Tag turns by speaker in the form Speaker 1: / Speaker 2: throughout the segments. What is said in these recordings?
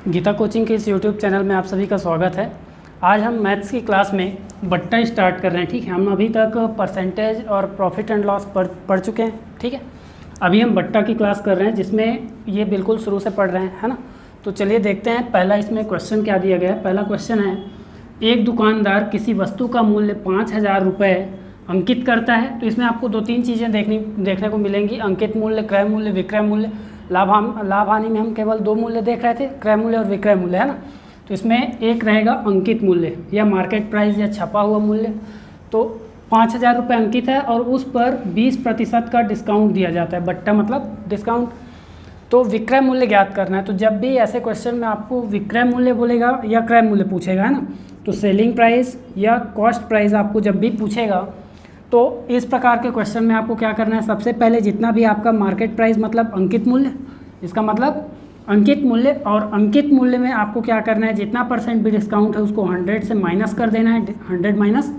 Speaker 1: Gita coaching के इस YouTube channel में आप सभी का स्वागत है। आज हम मैथ्स की क्लास में बट्टा स्टार्ट कर रहे हैं। ठीक है, हम अभी तक परसेंटेज और प्रॉफिट एंड लॉस पढ़ चुके हैं। ठीक है, अभी हम बट्टा की क्लास कर रहे हैं जिसमें ये बिल्कुल शुरू से पढ़ रहे हैं, है ना। तो चलिए देखते हैं पहला इसमें क्वेश्चन क्या दिया गया है। पहला क्वेश्चन है, एक दुकानदार किसी वस्तु का मूल्य 5,000 रुपये अंकित करता है। तो इसमें आपको 2-3 चीज़ें देखने को मिलेंगी। अंकित मूल्य, क्रय मूल्य, विक्रय मूल्य। लाभ हानि में हम केवल 2 मूल्य देख रहे थे, क्रय मूल्य और विक्रय मूल्य, है ना। तो इसमें एक रहेगा अंकित मूल्य या मार्केट प्राइस या छपा हुआ मूल्य। तो 5,000 रुपये अंकित है और उस पर 20% का डिस्काउंट दिया जाता है। बट्टा मतलब डिस्काउंट। तो विक्रय मूल्य ज्ञात करना है। तो जब भी ऐसे क्वेश्चन में आपको विक्रय मूल्य बोलेगा या क्रय मूल्य पूछेगा, है ना, तो सेलिंग प्राइस या कॉस्ट प्राइस आपको जब भी पूछेगा तो इस प्रकार के क्वेश्चन में आपको क्या करना है, सबसे पहले जितना भी आपका मार्केट प्राइस मतलब अंकित मूल्य, इसका मतलब अंकित मूल्य, और अंकित मूल्य में आपको क्या करना है, जितना % भी डिस्काउंट है उसको 100 से माइनस कर देना है। 100 माइनस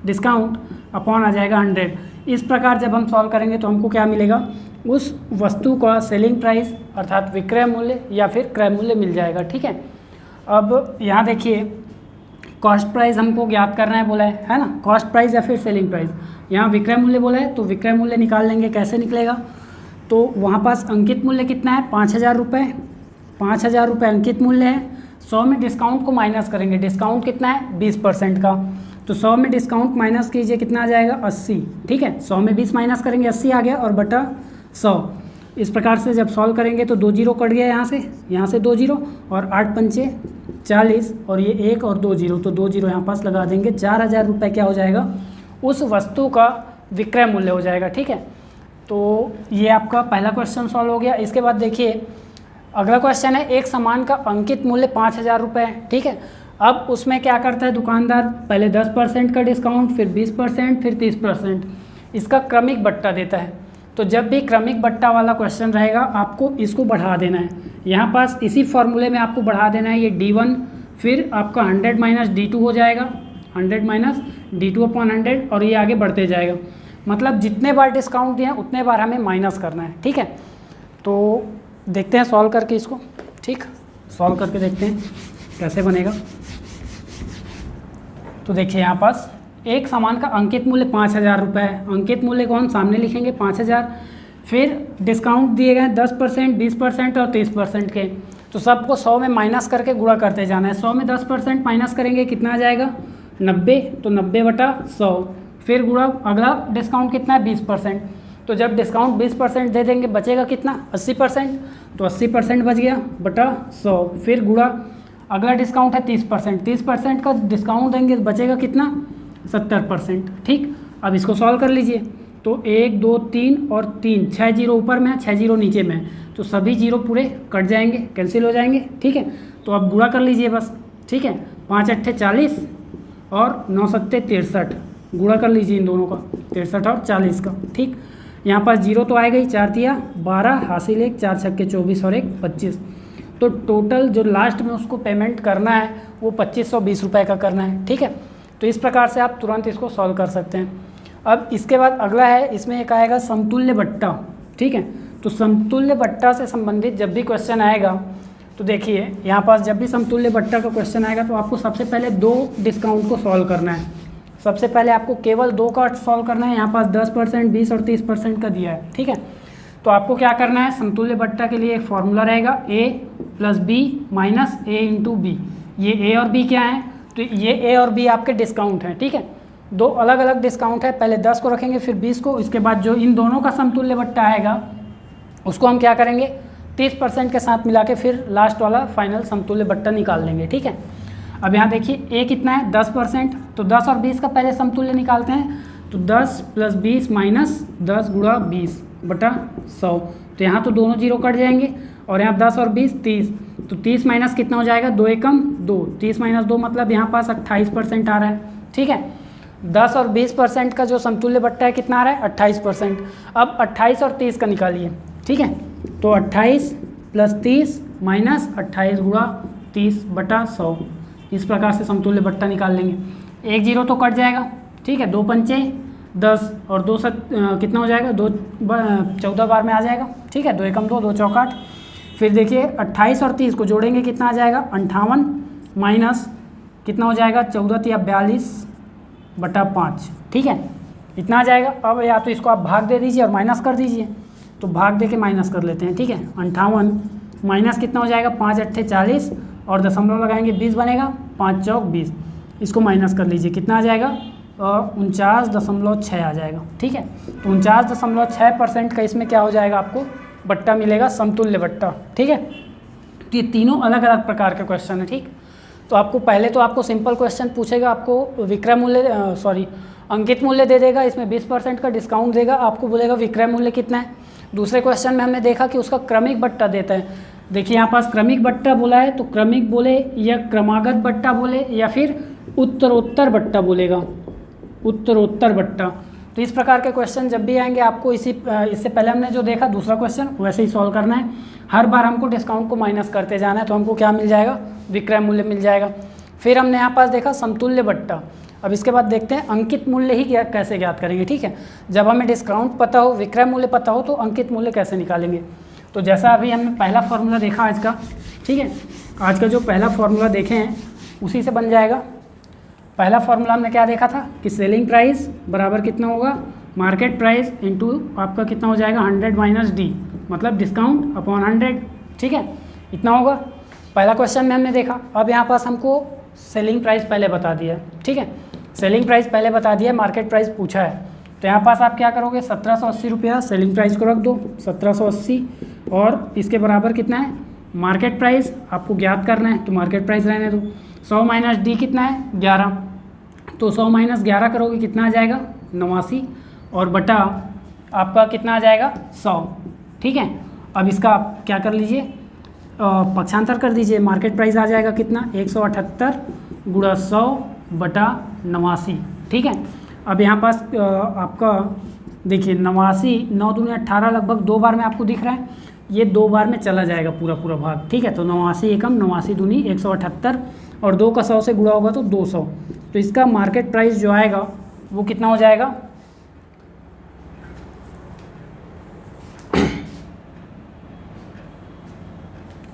Speaker 1: डिस्काउंट अपॉन आ जाएगा 100। इस प्रकार जब हम सॉल्व करेंगे तो हमको क्या मिलेगा, उस वस्तु का सेलिंग प्राइस अर्थात विक्रय मूल्य या फिर क्रय मूल्य मिल जाएगा। ठीक है, अब यहाँ देखिए कॉस्ट प्राइस हमको ज्ञात करना है बोला है ना, कॉस्ट प्राइस या फिर सेलिंग प्राइस। यहाँ विक्रय मूल्य बोला है तो विक्रय मूल्य निकाल लेंगे। कैसे निकलेगा, तो वहाँ पास अंकित मूल्य कितना है, 5,000 रुपये। 5,000 रुपये अंकित मूल्य है। 100 में डिस्काउंट को माइनस करेंगे। डिस्काउंट कितना है, 20% का। तो 100 में डिस्काउंट माइनस कीजिए, कितना आ जाएगा, 80। ठीक है, 100 में 20 माइनस करेंगे, 80 आ गया और बटा 100। इस प्रकार से जब सॉल्व करेंगे तो 2 जीरो कट गया यहाँ से 2 जीरो, और 8 पंचे 40 और ये 1 और 2 जीरो, तो 2 जीरो यहाँ पास लगा देंगे। 4,000 रुपये क्या हो जाएगा, उस वस्तु का विक्रय मूल्य हो जाएगा। ठीक है, तो ये आपका पहला क्वेश्चन सॉल्व हो गया। इसके बाद देखिए अगला क्वेश्चन है, एक सामान का अंकित मूल्य 5,000 रुपये है। ठीक है, अब उसमें क्या करता है दुकानदार, पहले 10% का डिस्काउंट, फिर 20%, फिर 30%, इसका क्रमिक बट्टा देता है। तो जब भी क्रमिक बट्टा वाला क्वेश्चन रहेगा आपको इसको बढ़ा देना है। यहाँ पास इसी फॉर्मूले में आपको बढ़ा देना है, ये D1 फिर आपका 100 माइनस D2 हो जाएगा, 100 माइनस D2 अपॉन 100, और ये आगे बढ़ते जाएगा। मतलब जितने बार डिस्काउंट दिया उतने बार हमें माइनस करना है। ठीक है, तो देखते हैं सॉल्व करके इसको। ठीक, सॉल्व करके देखते हैं कैसे बनेगा। तो देखिए यहाँ पास एक सामान का अंकित मूल्य 5,000 रुपये है। अंकित मूल्य को हम सामने लिखेंगे 5,000, फिर डिस्काउंट दिए गए 10%, 20% और 30% के। तो सबको 100 में माइनस करके गुणा करते जाना है। 100 में 10% माइनस करेंगे, कितना आ जाएगा, 90। तो 90 बटा 100, फिर गुणा अगला डिस्काउंट कितना है, 20%। तो जब डिस्काउंट 20% दे देंगे बचेगा कितना, 80%। तो 80% बच गया बटा 100, फिर गुणा अगला डिस्काउंट है 30%। 30% का डिस्काउंट देंगे बचेगा कितना, 70%। ठीक, अब इसको सॉल्व कर लीजिए। तो 1 2 3 और 3, 6 जीरो ऊपर में है, 6 जीरो नीचे में है, तो सभी जीरो पूरे कट जाएंगे, कैंसिल हो जाएंगे। ठीक है, तो अब गुणा कर लीजिए बस। ठीक है, 5 अट्ठे 40 और 9 सत्ते 63, गुणा कर लीजिए इन दोनों का, 63 और 40 का। ठीक, यहाँ पास जीरो तो आएगा ही, 4 तिया 12, हासिल 1, 4 छक्के 24 और 1 25। तो टोटल जो लास्ट में उसको पेमेंट करना है वो 2520 रुपये का करना है। ठीक है, तो इस प्रकार से आप तुरंत इसको सॉल्व कर सकते हैं। अब इसके बाद अगला है, इसमें एक आएगा समतुल्य बट्टा। ठीक है, तो समतुल्य बट्टा से संबंधित जब भी क्वेश्चन आएगा तो देखिए यहाँ पास जब भी समतुल्य बट्टा का क्वेश्चन आएगा तो आपको सबसे पहले 2 डिस्काउंट को सॉल्व करना है। सबसे पहले आपको केवल 2 का सॉल्व करना है। यहाँ पास 10%, 20 और 30% का दिया है। ठीक है, तो आपको क्या करना है, समतुल्य बट्टा के लिए एक फॉर्मूला रहेगा, A + B minus A × B। ये A और B क्या है, तो ये A और B आपके डिस्काउंट हैं। ठीक है, 2 अलग अलग डिस्काउंट है, पहले 10 को रखेंगे फिर 20 को। इसके बाद जो इन दोनों का समतुल्य बट्टा आएगा उसको हम क्या करेंगे, 30% के साथ मिला के फिर लास्ट वाला फाइनल समतुल्य बट्टा निकाल लेंगे। ठीक है, अब यहाँ देखिए A कितना है, 10%, तो 10 और 20 का पहले समतुल्य निकालते हैं। तो 10 + 20 माइनस 10 × 20 बटा 100। तो यहाँ तो दोनों जीरो कट जाएंगे, और यहाँ 10 और 20 30, तो 30 माइनस कितना हो जाएगा, 2 एकम 2, 30 माइनस 2 मतलब यहाँ पास 28% आ रहा है। ठीक है, 10 और 20% का जो समतुल्य बट्टा है कितना आ रहा है, 28%। अब 28 और 30 का निकालिए। ठीक है, तो 28 + 30 माइनस 28 × 30 बटा 100। इस प्रकार से समतुल्य बट्टा निकाल लेंगे। 1 जीरो तो कट जाएगा। ठीक है, 2 पंचे 10 और 2 कितना हो जाएगा, 2 14 बार में आ जाएगा। ठीक है, 2 एकम 2, 2 चौक 8, फिर देखिए 28 और 30 को जोड़ेंगे कितना आ जाएगा 58 माइनस कितना हो जाएगा 14 या 42/5, ठीक है, इतना आ जाएगा। अब या तो इसको आप भाग दे दीजिए और माइनस कर दीजिए, तो भाग दे के माइनस कर लेते हैं, ठीक है। 58 माइनस कितना हो जाएगा 5 8 40 और दशमलव लगाएंगे 20 बनेगा, 5 चौक 20, इसको माइनस कर लीजिए कितना आ जाएगा 49.6 आ जाएगा, ठीक है। तो 49.6% का इसमें क्या हो जाएगा आपको बट्टा मिलेगा, समतुल्य बट्टा, ठीक है। तो ये तीनों अलग अलग प्रकार के क्वेश्चन है, ठीक। तो आपको पहले तो आपको सिंपल क्वेश्चन पूछेगा, आपको विक्रय मूल्य अंकित मूल्य दे देगा, इसमें 20% का डिस्काउंट देगा, आपको बोलेगा विक्रय मूल्य कितना है। दूसरे क्वेश्चन में हमने देखा कि उसका क्रमिक बट्टा देता है। देखिए यहाँ पास क्रमिक बट्टा बोला है, तो क्रमिक बोले या क्रमागत बट्टा बोले या फिर उत्तरोत्तर बट्टा बोलेगा, उत्तरोत्तर बट्टा। तो इस प्रकार के क्वेश्चन जब भी आएंगे आपको इससे पहले हमने जो देखा दूसरा क्वेश्चन वैसे ही सॉल्व करना है। हर बार हमको डिस्काउंट को माइनस करते जाना है, तो हमको क्या मिल जाएगा विक्रय मूल्य मिल जाएगा। फिर हमने यहाँ पास देखा समतुल्य बट्टा। अब इसके बाद देखते हैं अंकित मूल्य ही कैसे ज्ञात करेंगे, ठीक है। जब हमें डिस्काउंट पता हो, विक्रय मूल्य पता हो, तो अंकित मूल्य कैसे निकालेंगे। तो जैसा अभी हमने पहला फॉर्मूला देखा आज का, ठीक है, आज का जो पहला फॉर्मूला देखे हैं उसी से बन जाएगा। पहला फॉर्मूला हमने क्या देखा था कि सेलिंग प्राइस बराबर कितना होगा मार्केट प्राइस इंटू आपका कितना हो जाएगा 100 माइनस डी, मतलब डिस्काउंट अपॉन 100, ठीक है, इतना होगा। पहला क्वेश्चन में हमने देखा। अब यहाँ पास हमको सेलिंग प्राइस पहले बता दिया, ठीक है, सेलिंग प्राइस पहले बता दिया, मार्केट प्राइस पूछा है। तो यहाँ पास आप क्या करोगे 1780 रुपया सेलिंग प्राइस को रख दो, 1780, और इसके बराबर कितना है मार्केट प्राइस आपको ज्ञात करना है, तो मार्केट प्राइस रहने दो। 100 माइनस डी कितना है 11, तो 100 माइनस 11 करोगे कितना आ जाएगा 89, और बटा आपका कितना आ जाएगा 100, ठीक है। अब इसका आप क्या कर लीजिए पक्षांतर कर दीजिए, मार्केट प्राइस आ जाएगा कितना 178 गुणा 100 बटा 89, ठीक है। अब यहाँ पास आपका देखिए 89, 9 दूनी 18 लगभग 2 बार में आपको दिख रहा है, ये 2 बार में चला जाएगा पूरा भाग, ठीक है। तो 89 एकम 89 दूनी 178 और 2 का 100 से गुणा होगा तो 200, तो इसका मार्केट प्राइस जो आएगा वो कितना हो जाएगा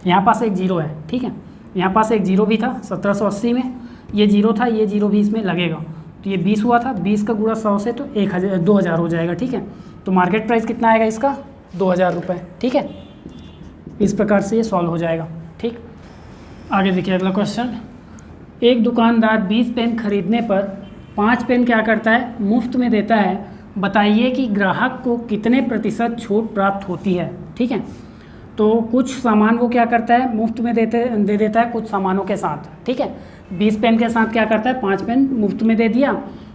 Speaker 1: यहाँ पास एक जीरो है, ठीक है, यहाँ पास एक जीरो भी था 1780 में, ये जीरो था, ये जीरो भी इसमें लगेगा, तो ये 20 हुआ था, 20 का गुणा 100 से तो 2000 हो जाएगा, ठीक है। तो मार्केट प्राइस कितना आएगा इसका 2000 रुपये, ठीक है। इस प्रकार से ये सॉल्व हो जाएगा, ठीक। आगे देखिए अगला क्वेश्चन। एक दुकानदार 20 पेन खरीदने पर 5 पेन क्या करता है मुफ्त में देता है, बताइए कि ग्राहक को कितने प्रतिशत छूट प्राप्त होती है, ठीक है। तो कुछ सामान वो क्या करता है मुफ्त में दे देता है कुछ सामानों के साथ, ठीक है। 20 पेन के साथ क्या करता है 5 पेन मुफ्त में दे दिया,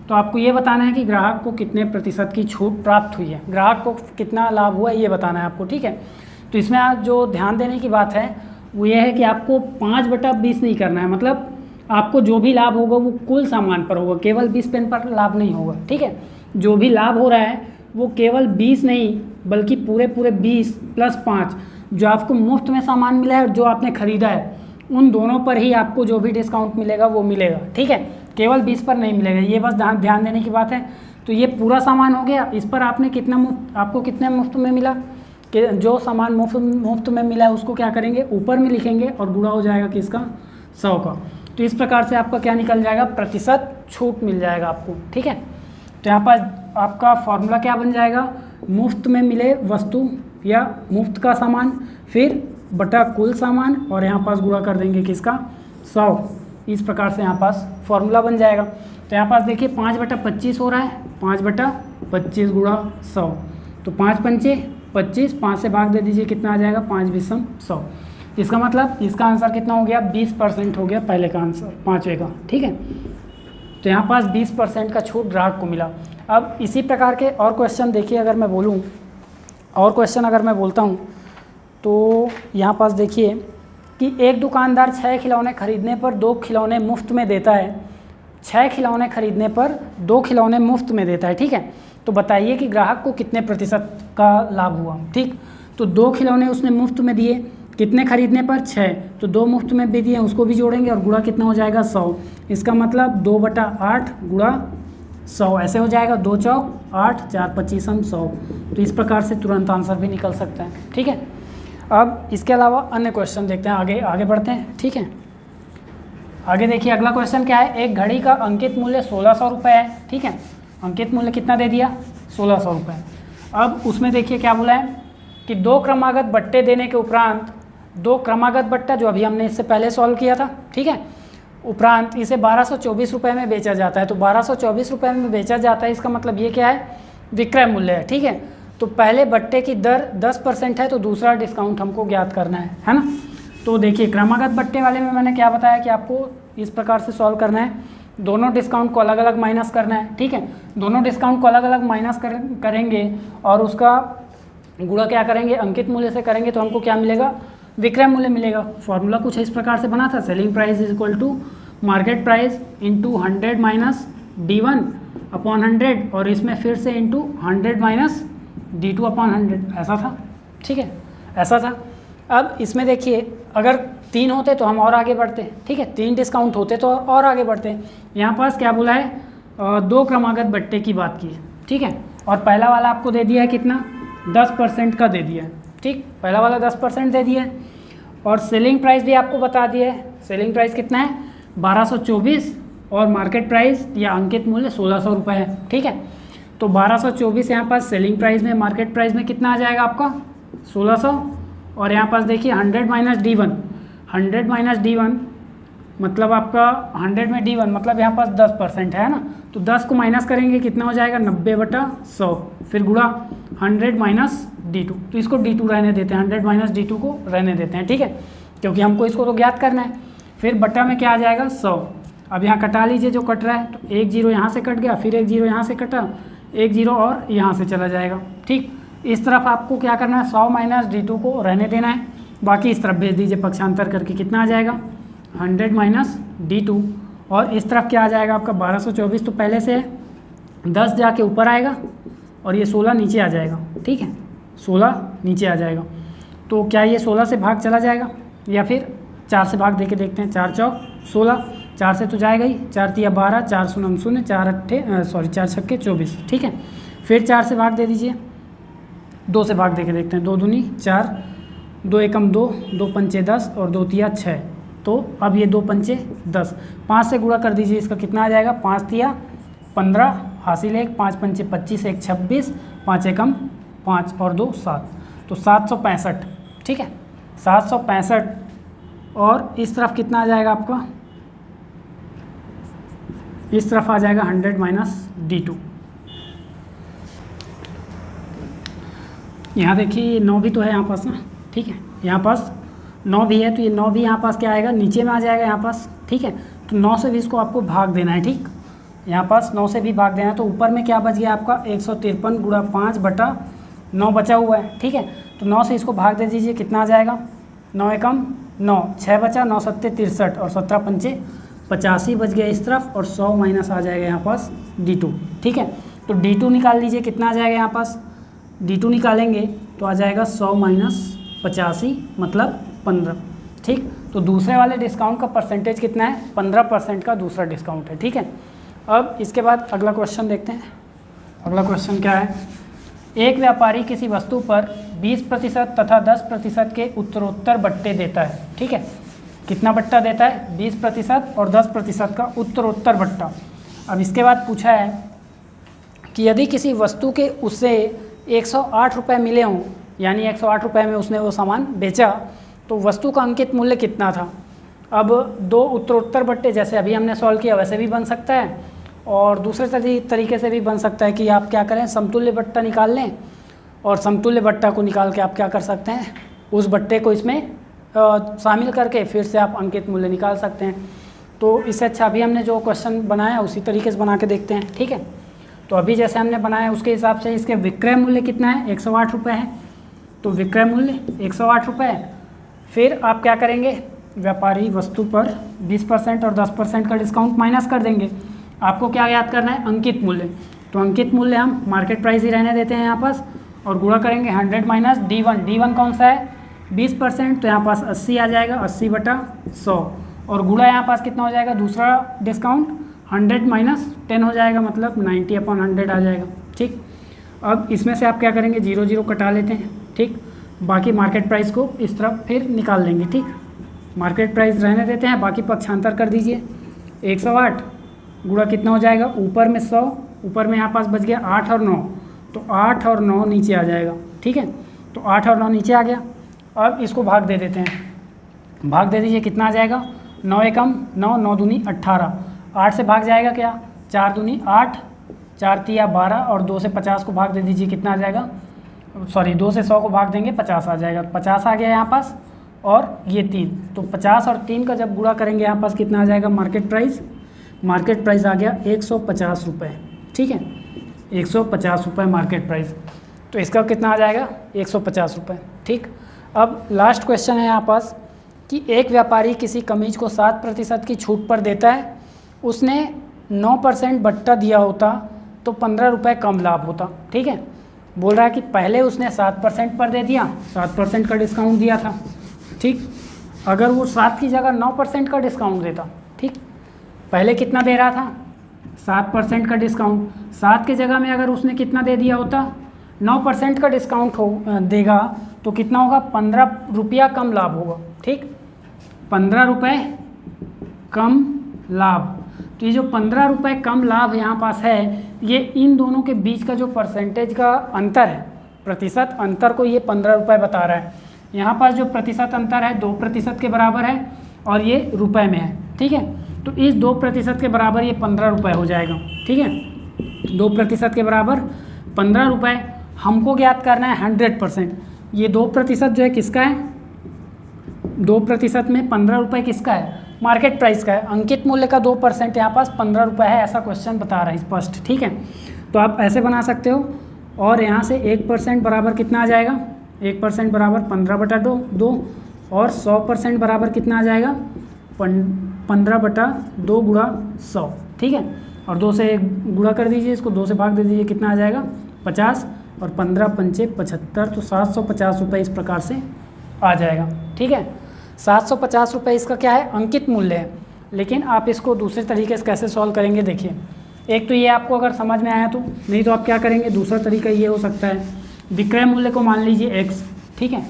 Speaker 1: तो आपको ये बताना है कि ग्राहक को कितने प्रतिशत की छूट प्राप्त हुई है, ग्राहक को कितना लाभ हुआ है ये बताना है आपको, ठीक है। तो इसमें आप जो ध्यान देने की बात है वो ये है कि आपको 5/20 नहीं करना है, मतलब आपको जो भी लाभ होगा वो कुल सामान पर होगा, केवल 20 पेन पर लाभ नहीं होगा, ठीक है। जो भी लाभ हो रहा है वो केवल 20 नहीं बल्कि पूरे 20 + 5 जो आपको मुफ्त में सामान मिला है और जो आपने ख़रीदा है उन दोनों पर ही आपको जो भी डिस्काउंट मिलेगा वो मिलेगा, ठीक है, केवल 20 पर नहीं मिलेगा, ये बस ध्यान देने की बात है। तो ये पूरा सामान हो गया, इस पर आपने आपको कितने मुफ्त में मिला, कि जो सामान मुफ्त में मिला है उसको क्या करेंगे ऊपर में लिखेंगे और गुणा हो जाएगा किसका 100 का। तो इस प्रकार से आपका क्या निकल जाएगा प्रतिशत छूट मिल जाएगा आपको, ठीक है। तो यहाँ पर आपका फॉर्मूला क्या बन जाएगा मुफ्त में मिले वस्तु या मुफ्त का सामान फिर बटा कुल सामान और यहाँ पास गुणा कर देंगे किसका 100, इस प्रकार से यहाँ पास फॉर्मूला बन जाएगा। तो यहाँ पास देखिए 5/25 हो रहा है, 5/25 गुणा 100, तो 5 पंचे 25, 5 से भाग दे दीजिए कितना आ जाएगा 5 20 100, इसका मतलब इसका आंसर कितना हो गया 20% हो गया पहले का आंसर, पाँचवें का, ठीक है। तो यहाँ पास 20% का छूट ग्राहक को मिला। अब इसी प्रकार के और क्वेश्चन देखिए, अगर मैं बोलूँ और क्वेश्चन अगर मैं बोलता हूँ तो यहाँ पास देखिए कि एक दुकानदार 6 खिलौने खरीदने पर 2 खिलौने मुफ्त में देता है, 6 खिलौने खरीदने पर 2 खिलौने मुफ्त में देता है, ठीक है। तो बताइए कि ग्राहक को कितने प्रतिशत का लाभ हुआ, ठीक। तो 2 खिलौने उसने मुफ्त में दिए, कितने खरीदने पर 6, तो 2 मुफ्त में भी दिए उसको भी जोड़ेंगे और गुणा कितना हो जाएगा 100, इसका मतलब 2/8 गुणा 100 ऐसे हो जाएगा, 2 चौक 8 4 25 100। तो इस प्रकार से तुरंत आंसर भी निकल सकता है, ठीक है। अब इसके अलावा अन्य क्वेश्चन देखते हैं, आगे आगे बढ़ते हैं। ठीक है, आगे देखिए अगला क्वेश्चन क्या है। एक घड़ी का अंकित मूल्य 1600 रुपये है। ठीक है, अंकित मूल्य कितना दे दिया, 1600 रुपये। अब उसमें देखिए क्या बोला है कि दो क्रमागत बट्टे देने के उपरांत, दो क्रमागत बट्टा जो अभी हमने इससे पहले सॉल्व किया था, ठीक है, उपरांत इसे 1224 रुपये में बेचा जाता है। तो 1224 रुपये में बेचा जाता है, इसका मतलब ये क्या है, विक्रय मूल्य है। ठीक है, तो पहले बट्टे की दर 10% है, तो दूसरा डिस्काउंट हमको ज्ञात करना है ना। तो देखिए क्रमागत बट्टे वाले में मैंने क्या बताया कि आपको इस प्रकार से सॉल्व करना है, दोनों डिस्काउंट को अलग अलग माइनस करना है। ठीक है, दोनों डिस्काउंट को अलग अलग माइनस करेंगे और उसका गुणा क्या करेंगे, अंकित मूल्य से करेंगे, तो हमको क्या मिलेगा, विक्रय मूल्य मिलेगा। फॉर्मूला कुछ इस प्रकार से बना था, selling price is equal to market price into 100 minus D1 upon 100, और इसमें फिर से इंटू 100 माइनस D2 अपॉन 100, ऐसा था। ठीक है, ऐसा था। अब इसमें देखिए अगर 3 होते तो हम और आगे बढ़ते। ठीक है, 3 डिस्काउंट होते तो और आगे बढ़ते। यहाँ पास क्या बोला है, 2 क्रमागत बट्टे की बात की है। ठीक है, और पहला वाला आपको दे दिया है कितना, 10% का दे दिया है। ठीक, पहला वाला 10% दे दिया है, और सेलिंग प्राइस भी आपको बता दिया है। सेलिंग प्राइस कितना है, 1224, और मार्केट प्राइस या अंकित मूल्य 1600 रुपये है। ठीक है, तो 1224 यहाँ पास सेलिंग प्राइस में, मार्केट प्राइस में कितना आ जाएगा आपका 1600, और यहाँ पास देखिए 100 माइनस D1, 100 माइनस D1 मतलब आपका 100 में D1 मतलब यहाँ पास 10% है ना, तो 10 को माइनस करेंगे कितना हो जाएगा, 90/100, फिर गुणा 100 माइनस D2, तो इसको D2 रहने देते हैं, 100 माइनस D2 को रहने देते हैं। ठीक है, क्योंकि हमको इसको तो ज्ञात करना है। फिर बट्टा में क्या आ जाएगा, 100। अब यहाँ कटा लीजिए जो कट रहा है, तो 1 0 यहाँ से कट गया, फिर 1 0 यहाँ से कटा, 1 0 और यहाँ से चला जाएगा। ठीक, इस तरफ आपको क्या करना है, 100 माइनस D2 को रहने देना है, बाकी इस तरफ भेज दीजिए पक्षांतर करके, कितना आ जाएगा 100 माइनस D2, और इस तरफ क्या आ जाएगा आपका 1224 तो पहले से है, 10 जाके ऊपर आएगा और ये 16 नीचे आ जाएगा। ठीक है, 16 नीचे आ जाएगा, तो क्या ये 16 से भाग चला जाएगा या फिर 4 से भाग देके देखते हैं। 4 चौक 16, 4 से तो जाएगा ही, 4 तिया 12, 4 शून्य 0, 4 छक्के 24। ठीक है, फिर 4 से भाग दे दीजिए, 2 से भाग देके देखते हैं। 2 दूनी 4, 2 एकम 2, 2 पंचे 10 और 2 तिया 6, तो अब ये 2 पंचे 10, 5 से गुणा कर दीजिए, इसका कितना आ जाएगा, 5 तिया 15, हासिल 1, 5 पंचे 25, 1 26, 5 एकम 5 और 2 7, तो 765। ठीक है, 765, और इस तरफ कितना आ जाएगा आपका, इस तरफ आ जाएगा 100 माइनस D2। यहाँ देखिए 9 भी तो है यहाँ पास ना। ठीक है, यहाँ पास 9 भी है, तो ये 9 भी यहाँ पास क्या आएगा, नीचे में आ जाएगा यहाँ पास। ठीक है, तो 9 से भी इसको आपको भाग देना है। ठीक, यहाँ पास 9 से भी भाग देना है, तो ऊपर में क्या बच गया आपका 153 गुणा 5/9 बचा हुआ है। ठीक है, तो 9 से इसको भाग दे दीजिए, कितना आ जाएगा, 9 एकम 9, 6 बचा, 9 सत्ते 63 और 17 पंचे 85 बच गया इस तरफ, और 100 माइनस आ जाएगा यहाँ पास D2। ठीक है, तो D2 निकाल लीजिए, कितना आ जाएगा यहाँ पास, D2 निकालेंगे तो आ जाएगा 100 माइनस 85 मतलब 15। ठीक, तो दूसरे वाले डिस्काउंट का परसेंटेज कितना है, 15% का दूसरा डिस्काउंट है। ठीक है, अब इसके बाद अगला क्वेश्चन देखते हैं। अगला क्वेश्चन क्या है, एक व्यापारी किसी वस्तु पर 20% तथा 10% के उत्तरोत्तर बट्टे देता है। ठीक है, कितना बट्टा देता है, 20% और 10% का उत्तरोत्तर बट्टा। अब इसके बाद पूछा है कि यदि किसी वस्तु के उससे 108 रुपये मिले हों, यानी 108 रुपये में उसने वो सामान बेचा, तो वस्तु का अंकित मूल्य कितना था। अब 2 उत्तरोत्तर बट्टे जैसे अभी हमने सॉल्व किया वैसे भी बन सकता है, और दूसरे तरीके से भी बन सकता है कि आप क्या करें, समतुल्य बट्टा निकाल लें, और समतुल्य बट्टा को निकाल के आप क्या कर सकते हैं, उस बट्टे को इसमें शामिल करके फिर से आप अंकित मूल्य निकाल सकते हैं। तो इससे अच्छा अभी हमने जो क्वेश्चन बनाया उसी तरीके से बना के देखते हैं। ठीक है, तो अभी जैसे हमने बनाया उसके हिसाब से इसके विक्रय मूल्य कितना है, 108 रुपये है, तो विक्रय मूल्य 108 रुपये। फिर आप क्या करेंगे, व्यापारी वस्तु पर 20% और 10% का डिस्काउंट माइनस कर देंगे। आपको क्या याद करना है, अंकित मूल्य, तो अंकित मूल्य हम मार्केट प्राइस ही रहने देते हैं यहाँ पास, और गुणा करेंगे 100 माइनस D1, D1 कौन सा है 20%, तो यहाँ पास 80 आ जाएगा, 80/100, और गुणा यहाँ पास कितना हो जाएगा, दूसरा डिस्काउंट 100 माइनस 10 हो जाएगा, मतलब 90/100 आ जाएगा। ठीक, अब इसमें से आप क्या करेंगे, 0 0 कटा लेते हैं। ठीक, बाकी मार्केट प्राइस को इस तरफ फिर निकाल लेंगे। ठीक, मार्केट प्राइस रहने देते हैं, बाकी पक्षांतर कर दीजिए। 108 गुणा कितना हो जाएगा, ऊपर में 100, ऊपर में यहाँ पास बच गया 8 और 9, तो 8 और 9 नीचे आ जाएगा। ठीक है, तो 8 और 9 नीचे आ गया। अब इसको भाग दे देते हैं, भाग दे दीजिए, कितना आ जाएगा, 9 एकम 9, 9 दूनी 18, 8 से भाग जाएगा क्या, 4 दूनी 8, 4 तिया 12 और 2 से 50 को भाग दे दीजिए, कितना आ जाएगा, सॉरी 2 से 100 को भाग देंगे 50 आ जाएगा, 50 आ गया यहाँ पास, और ये 3, तो 50 और 3 का जब गुणा करेंगे यहाँ पास कितना आ जाएगा, मार्केट प्राइस आ गया 150 रुपये। ठीक है, 150 रुपये मार्केट प्राइस, तो इसका कितना आ जाएगा, 150 रुपये। ठीक, अब लास्ट क्वेश्चन है यहाँ पास कि एक व्यापारी किसी कमीज को 7% की छूट पर देता है, उसने 9% बट्टा दिया होता तो 15 रुपये कम लाभ होता। ठीक है, बोल रहा है कि पहले उसने 7% पर दे दिया, 7% का डिस्काउंट दिया था। ठीक, अगर वो 7 की जगह 9% का डिस्काउंट देता, ठीक, पहले कितना दे रहा था, 7% का डिस्काउंट, 7 की जगह में अगर उसने कितना दे दिया होता, 9% का डिस्काउंट देगा तो कितना होगा, 15 रुपया कम लाभ होगा। ठीक, 15 रुपये कम लाभ, तो ये जो 15 रुपये कम लाभ यहाँ पास है, ये इन दोनों के बीच का जो परसेंटेज का अंतर है, प्रतिशत अंतर को ये 15 रुपये बता रहा है। यहाँ पास जो प्रतिशत अंतर है 2% के बराबर है और ये रुपए में है। ठीक है, तो इस 2% के बराबर ये 15 रुपये हो जाएगा। ठीक है, 2% के बराबर 15 रुपये, हमको ज्ञात करना है 100%। ये 2% जो है किसका है, 2% में 15 रुपये किसका है, मार्केट प्राइस का है। अंकित मूल्य का 2% यहाँ पास 15 रुपये है, ऐसा क्वेश्चन बता रहा है स्पष्ट। ठीक है, तो आप ऐसे बना सकते हो, और यहाँ से 1% बराबर कितना आ जाएगा, 1% बराबर 15/2 और 100% बराबर कितना आ जाएगा, 15/2 गुणा 100। ठीक है, और 2 से गुणा कर दीजिए, इसको 2 से भाग दे दीजिए, कितना आ जाएगा 50, और 15 पंचे 75, तो 750 रुपये इस प्रकार से आ जाएगा। ठीक है, 750 रुपये इसका क्या है, अंकित मूल्य है। लेकिन आप इसको दूसरे तरीके से कैसे सॉल्व करेंगे, देखिए, एक तो ये आपको अगर समझ में आया तो, नहीं तो आप क्या करेंगे, दूसरा तरीका ये हो सकता है, विक्रय मूल्य को मान लीजिए x। ठीक है,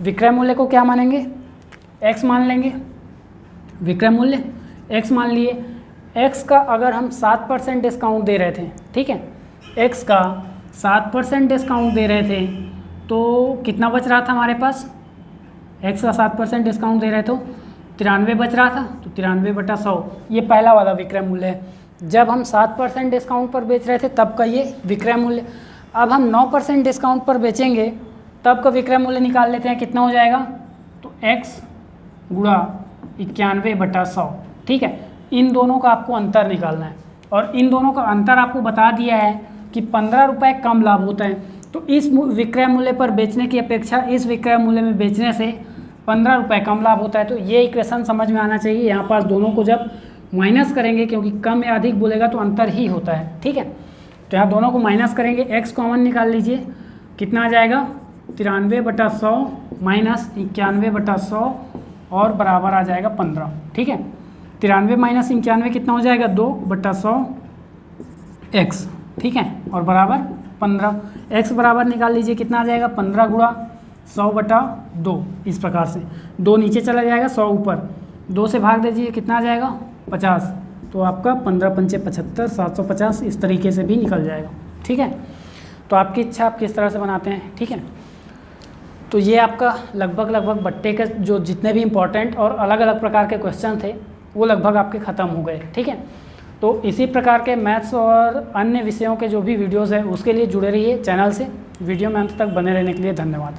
Speaker 1: विक्रय मूल्य को क्या मानेंगे, x मान लेंगे, विक्रय मूल्य x मान लिए। x का अगर हम 7% डिस्काउंट दे रहे थे, ठीक है, x का 7% डिस्काउंट दे रहे थे तो कितना बच रहा था हमारे पास, x का 7% डिस्काउंट दे रहे तो 93 बच रहा था, तो 93/100 ये पहला वाला विक्रय मूल्य है। जब हम 7% डिस्काउंट पर बेच रहे थे तब का ये विक्रय मूल्य। अब हम 9% डिस्काउंट पर बेचेंगे तब का विक्रय मूल्य निकाल लेते हैं, कितना हो जाएगा, तो x गुणा 91/100। ठीक है, इन दोनों का आपको अंतर निकालना है, और इन दोनों का अंतर आपको बता दिया है कि 15 रुपये कम लाभ होता है। तो इस विक्रय मूल्य पर बेचने की अपेक्षा इस विक्रय मूल्य में बेचने से 15 रुपये कम लाभ होता है। तो ये इक्वेशन समझ में आना चाहिए। यहाँ पास दोनों को जब माइनस करेंगे, क्योंकि कम या अधिक बोलेगा तो अंतर ही होता है। ठीक है, तो यहाँ दोनों को माइनस करेंगे, x कॉमन निकाल लीजिए, कितना आ जाएगा 93/100 माइनस 91/100 और बराबर आ जाएगा 15। ठीक है, 93 माइनस 91 कितना हो जाएगा 2/100 x। ठीक है, और बराबर 15, x बराबर निकाल लीजिए, कितना आ जाएगा 15 गुणा 100/2। इस प्रकार से 2 नीचे चला जाएगा, 100 ऊपर, 2 से भाग दीजिए, कितना आ जाएगा 50, तो आपका 15 पंचे 75, 750 इस तरीके से भी निकल जाएगा। ठीक है, तो आपकी इच्छा आप किस तरह से बनाते हैं। ठीक है, तो ये आपका लगभग बट्टे के जो जितने भी इम्पोर्टेंट और अलग अलग प्रकार के क्वेश्चन थे वो लगभग आपके ख़त्म हो गए। ठीक है, तो इसी प्रकार के मैथ्स और अन्य विषयों के जो भी वीडियोज़ हैं उसके लिए जुड़े रहिए चैनल से। वीडियो में अंत तक बने रहने के लिए धन्यवाद।